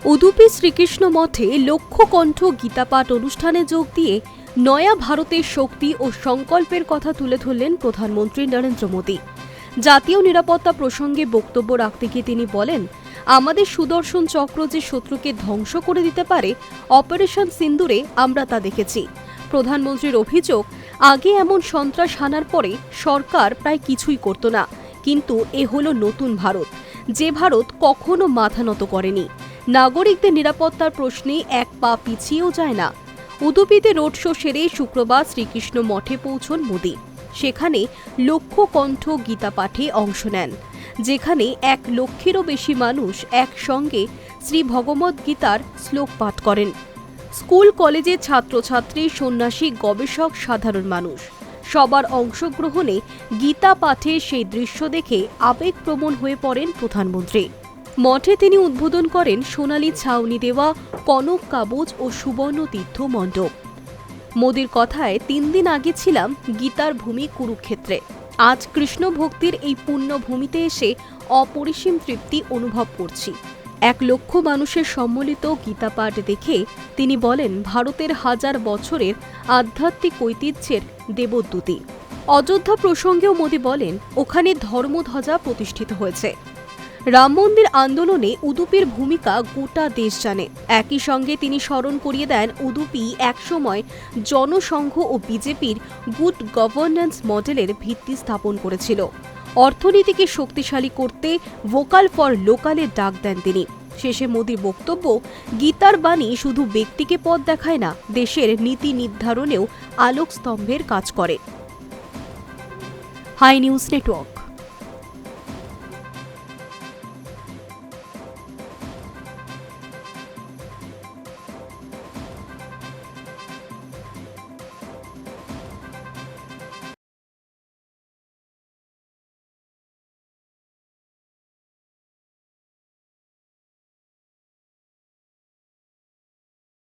উদুপি শ্রীকৃষ্ণ মঠে লক্ষ্যকণ্ঠ গীতাপাঠ অনুষ্ঠানে যোগ দিয়ে নয়া ভারতের শক্তি ও সংকল্পের কথা তুলে ধরলেন প্রধানমন্ত্রী নরেন্দ্র মোদী। জাতীয় নিরাপত্তা প্রসঙ্গে বক্তব্য রাখতে গিয়ে তিনি বলেন, আমাদের সুদর্শন চক্র যে শত্রুকে ধ্বংস করে দিতে পারে, অপারেশন সিন্দুরে আমরা তা দেখেছি। প্রধানমন্ত্রীর অভিযোগ, আগে এমন সন্ত্রাস হানার পরে সরকার প্রায় কিছুই করত না, কিন্তু এ হলো নতুন ভারত, যে ভারত কখনো মাথা নত করেনি। নাগরিকদের নিরাপত্তার প্রশ্নে এক পা পিছিয়েও যায় না। উদুপিতে রোড শো সেরে শুক্রবার শ্রীকৃষ্ণ মঠে পৌঁছন মোদী। সেখানে লক্ষ্যকণ্ঠ গীতা পাঠে অংশ নেন, যেখানে 1 লক্ষেরও বেশি মানুষ একসঙ্গে শ্রী ভগবদ গীতার শ্লোক পাঠ করেন। স্কুল কলেজের ছাত্রছাত্রী, সন্ন্যাসী, গবেষক, সাধারণ মানুষ সবার অংশগ্রহণে গীতা পাঠের সেই দৃশ্য দেখে আবেগপ্রবণ হয়ে পড়েন প্রধানমন্ত্রী। মঠে তিনি উদ্বোধন করেন সোনালী ছাউনি দেওয়া কনক কাবচ ও সুবর্ণ তীর্থ মণ্ডপ। মোদীর কথায়, 3 দিন আগে ছিলাম গীতার ভূমি কুরুক্ষেত্রে, আজ কৃষ্ণ ভক্তির এই পুণ্য ভূমিতে এসে অপরিসীম তৃপ্তি অনুভব করছি। 1 লক্ষ মানুষের সম্মিলিত গীতা পাঠ দেখে তিনি বলেন, ভারতের হাজার বছরের আধ্যাত্মিক ঐতিহ্যের দেবদূতী। অযোধ্যা প্রসঙ্গেও মোদী বলেন, ওখানে ধর্মধ্বজা প্রতিষ্ঠিত হয়েছে। রাম মন্দির আন্দোলনে উদুপির ভূমিকা গোটা দেশ জানে। একই সঙ্গে তিনি স্মরণ করিয়ে দেন, উদুপি একসময় জনসংঘ ও বিজেপির গুড গভর্নেন্স মডেলের ভিত্তি স্থাপন করেছিল। অর্থনীতিকে শক্তিশালী করতে ভোকাল ফর লোকালের ডাক দেন তিনি। শেষে মোদীর বক্তব্য, গীতার বাণী শুধু ব্যক্তিকে পথ দেখায় না, দেশের নীতি নির্ধারণেও আলোকস্তম্ভের কাজ করে। Hi News network.